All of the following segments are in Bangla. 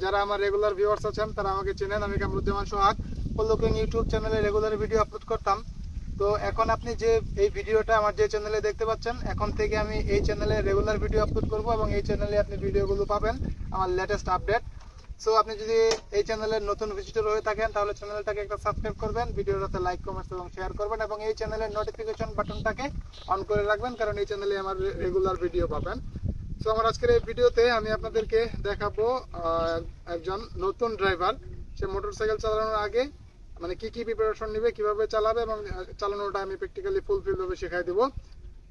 যারা আমার রেগুলার ভিউয়ার্স আছেন তারা আমাকে চেনেন। আমি কামরুজ্জামান সোহাগ পল্লুকিং ইউটিউব চ্যানেলে রেগুলার ভিডিও আপলোড করতাম। তো এখন আপনি যে এই ভিডিওটা আমার যে চ্যানেলে দেখতে পাচ্ছেন, এখন থেকে আমি এই চ্যানেলে রেগুলার ভিডিও আপলোড করব এবং এই চ্যানেলে আপনি ভিডিওগুলো পাবেন, আমার লেটেস্ট আপডেট। সো আপনি যদি এই চ্যানেলের নতুন ভিজিটর হয়ে থাকেন তাহলে চ্যানেলটাকে একটা সাবস্ক্রাইব করবেন, ভিডিওটাতে লাইক কমেন্ট এবং শেয়ার করবেন এবং এই চ্যানেলের নোটিফিকেশন বাটনটাকে অন করে রাখবেন, কারণ এই চ্যানেলে আমার রেগুলার ভিডিও পাবেন। সো আমার আজকের এই ভিডিওতে আমি আপনাদেরকে দেখাবো একজন নতুন ড্রাইভার, সে মোটরসাইকেল চালানোর আগে মানে কি কি প্রিপারেশন নেবে, কিভাবে চালাবে এবং চালানোটা আমি প্র্যাকটিক্যালি ফুলফিলভাবে শেখাই দেবো।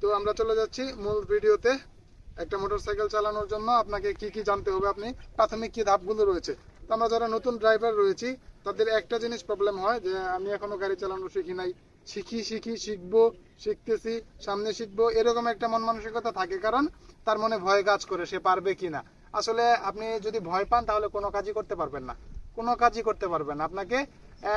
তো আমরা চলে যাচ্ছি মূল ভিডিওতে। একটা মোটরসাইকেল চালানোর জন্য আপনাকে কি কি জানতে হবে, আপনি প্রাথমিক কি ধাপগুলো রয়েছে। তো আমরা যারা নতুন ড্রাইভার রয়েছি তাদের একটা জিনিস প্রবলেম হয় যে আমি এখনো গাড়ি চালানো শিখি নাই, শিখবো, শিখতেছি, সামনে শিখবো, এরকম একটা মন মানসিকতা থাকে, কারণ তার মনে ভয় কাজ করে সে পারবে কিনা। আসলে আপনি যদি ভয় পান তাহলে কোনো কাজই করতে পারবেন না, আপনাকে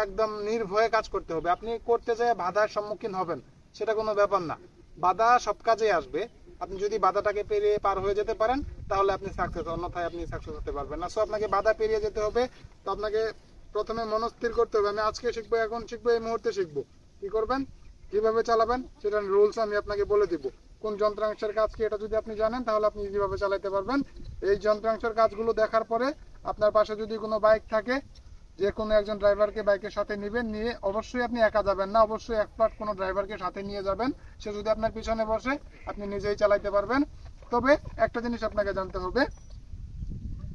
একদম নির্ভয়ে কাজ করতে হবে। আপনি করতে যেয়ে বাধার সম্মুখীন হবেন, সেটা কোনো ব্যাপার না, বাধা সব কাজেই আসবে। আপনি যদি বাধাটাকে পেরিয়ে পার হয়ে যেতে পারেন তাহলে আপনি সাকসেস, অন্যথায় আপনি সাকসেস হতে পারবেন না। সো আপনাকে বাধা পেরিয়ে যেতে হবে। তো আপনাকে প্রথমে মনস্থির করতে হবে আমি আজকে শিখবো, এখন শিখবো, এই মুহূর্তে শিখবো। কি করবেন, কিভাবে চালাবেন সেটার রুলস আমি আপনাকে বলে দিব। কোন যন্ত্রাংশের কাজ কি এটা যদি আপনি জানেন তাহলে আপনি কিভাবে চালাতে পারবেন। এই যন্ত্রাংশের কাজগুলো দেখার পরে আপনার পাশে যদি কোনো বাইক থাকে, যে কোনো একজন ড্রাইভারকে বাইকের সাথে নেবেন, নিয়ে অবশ্যই আপনি একা যাবেন না, অবশ্যই এক্সপার্ট কোনো ড্রাইভারকে সাথে নিয়ে যাবেন। সে যদি আপনার পিছনে বসে আপনি নিজেই চালাতে পারবেন। তবে একটা জিনিস আপনাকে জানতে হবে,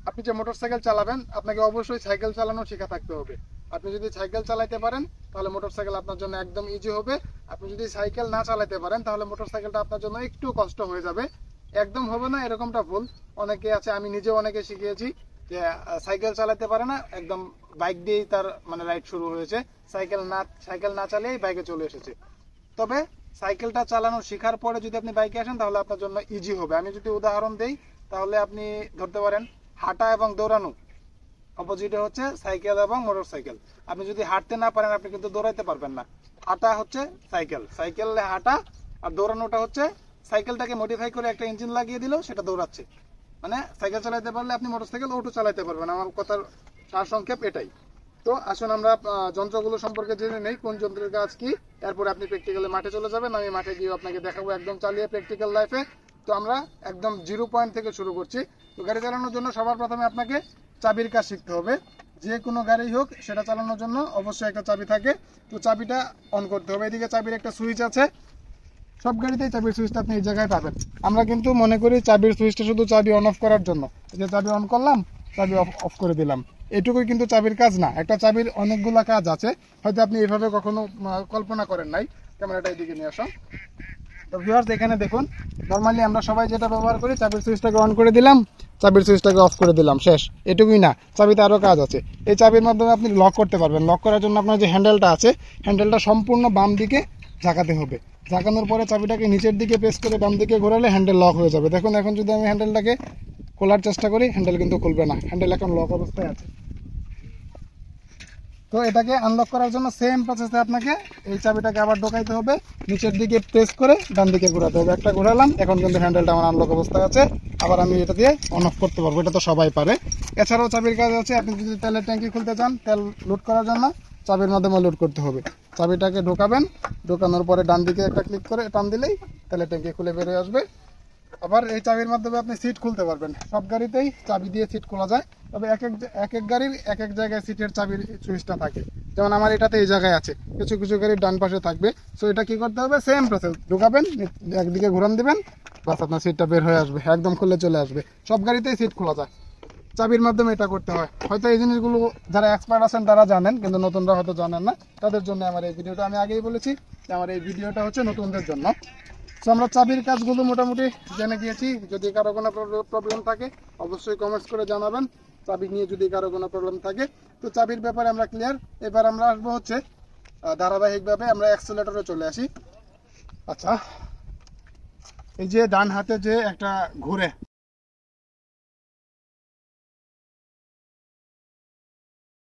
আপনি যে মোটরসাইকেল চালাবেন আপনাকে অবশ্যই সাইকেল চালানো শেখা থাকতে হবে। আপনি যদি সাইকেল চালাতে পারেন তাহলে মোটরসাইকেল আপনার জন্য একদম ইজি হবে। আপনি যদি সাইকেল না চালাতে পারেন তাহলে মোটরসাইকেলটা আপনার জন্য একটু কষ্ট হয়ে যাবে। একদম হবে না এরকমটা ভুল। অনেকে আছে, আমি নিজেও অনেকে শিখিয়েছি যে সাইকেল চালাতে পারে না, একদম বাইক দিয়েই তার মানে রাইড শুরু হয়েছে, সাইকেল না চালিয়েই বাইকে চলে এসেছে। তবে সাইকেলটা চালানো শেখার পরে যদি আপনি বাইকে আসেন তাহলে আপনার জন্য ইজি হবে। আমি যদি উদাহরণ দেই তাহলে আপনি ধরতে পারেন হাঁটা এবং দৌড়ানো অপোজিটে হচ্ছে সাইকেল এবং মোটরসাইকেল। আপনি যদি হাঁটতে না পারেন আপনি কিন্তু দৌড়াইতে পারবেন না। হাঁটা হচ্ছে সাইকেলে হাঁটা, আর দৌড়ানোটা হচ্ছে সাইকেলটাকে মডিফাই করে একটা ইঞ্জিন লাগিয়ে দিলেও সেটা দৌড়াচ্ছে। মানে সাইকেল চালাতে পারলে আপনি মোটরসাইকেল অটো চালাতে পারবেন। আমার কথার সারসংক্ষেপ এটাই। তো আসুন আমরা যন্ত্রগুলো সম্পর্কে জেনে নেই, কোন যন্ত্রের কাজ কি। এরপরে আপনি প্র্যাকটিক্যালি মাঠে চলে যাবেন, আমি মাঠে গিয়ে আপনাকে দেখাবো একদম চালিয়ে প্র্যাকটিক্যাল লাইফে। তো আমরা একদম 0 পয়েন্ট থেকে শুরু করছি। তো গাড়ি চালানোর জন্য সবার প্রথমে আপনাকে চাবির কাজ শিখতে হবে। যে কোনো গাড়ি হোক সেটা চালানোর জন্য অবশ্যই একটা চাবি থাকে। তো চাবিটা অন করতে হবে। এদিকে চাবির একটা সুইচ আছে, সব গাড়িতেই চাবির সুইচটা আপনি এই জায়গায় পাবেন। আমরা কিন্তু মনে করি চাবির সুইচটা শুধু চাবি অন অফ করার জন্য, যে চাবি অন করলাম চাবি অফ করে দিলাম, এটুকুই কিন্তু চাবির কাজ না। একটা চাবির অনেকগুলো কাজ আছে, হয়তো আপনি এভাবে কখনো কল্পনা করেন নাই। ক্যামেরাটা এদিকে নিয়ে আসো। তো ভিউয়ার্স এখানে দেখুন, নর্মালি আমরা সবাই যেটা ব্যবহার করি, চাবির সুইচটাকে অন করে দিলাম, চাবির সুইচটাকে অফ করে দিলাম, শেষ। এটুকুই না, চাবিতে আরও কাজ আছে। এই চাবির মাধ্যমে আপনি লক করতে পারবেন। লক করার জন্য আপনার যে হ্যান্ডেলটা আছে, হ্যান্ডেলটা সম্পূর্ণ বাম দিকে ঝাঁকাতে হবে। ঝাঁকানোর পরে চাবিটাকে নিচের দিকে প্রেস করে বাম দিকে ঘোরালে হ্যান্ডেল লক হয়ে যাবে। দেখুন এখন যদি আমি হ্যান্ডেলটাকে খোলার চেষ্টা করি, হ্যান্ডেল কিন্তু খুলবে না, হ্যান্ডেল এখন লক অবস্থায় আছে। তো এটাকে আনলক করার জন্য সেম প্রসেসে আপনাকে এই চাবিটাকে আবার ঢোকাইতে হবে, নিচের দিকে প্রেস করে ডান দিকে ঘোরাতে হবে। একটা ঘোরালাম, এখন কিন্তু হ্যান্ডেলটা আমার আনলক অবস্থায় আছে। আবার আমি এটা দিয়ে অন অফ করতে পারবো, এটা তো সবাই পারে। এছাড়াও চাবির কাজ আছে, আপনি যদি তেলের ট্যাঙ্কি খুলতে চান, তেল লোড করার জন্য চাবির মাধ্যমে লোড করতে হবে। চাবিটাকে ঢোকাবেন, ঢোকানোর পরে ডান দিকে একটা ক্লিক করে টান দিলেই তেলের ট্যাঙ্কি খুলে বেরিয়ে আসবে। আবার এই চাবির মাধ্যমে আপনি সিট খুলতে পারবেন। সব গাড়িতেই চাবি দিয়ে সিট খোলা যায়, তবে এক এক গাড়ির এক এক জায়গায় সিটের চাবির সুইচটা থাকে। যেমন আমার এটাতে এই জায়গায় আছে, কিছু কিছু গাড়ির ডান পাশে থাকবে। সো এটা কি করতে হবে, সেম প্রসেস, ঢোকাবেন, একদিকে ঘুরান দিবেন, বাস আপনার সিটটা বের হয়ে আসবে, একদম খুলে চলে আসবে। সব গাড়িতেই সিট খোলা যায়, চাবির মাধ্যমে এটা করতে হয়। হয়তো এই জিনিসগুলো যারা এক্সপার্ট আছেন তারা জানেন, কিন্তু নতুনরা হয়তো জানেন না। তাদের জন্য আমার এই ভিডিওটা, আমি আগেই বলেছি যে আমার এই ভিডিওটা হচ্ছে নতুনদের জন্য। তো আমরা চাবির কাজগুলো মোটামুটি জেনে গিয়েছি। যদি কারো কোনো প্রবলেম থাকে অবশ্যই কমেন্টস করে জানাবেন, চাবি নিয়ে যদি কারো কোনো প্রবলেম থাকে। তো চাবির ব্যাপারে আমরা ক্লিয়ার। এবার আমরা আসবো হচ্ছে ধারাবাহিকভাবে আমরা অ্যাক্সেলেটরে চলে আসি। আচ্ছা, এই যে ডান হাতে যে একটা ঘুরে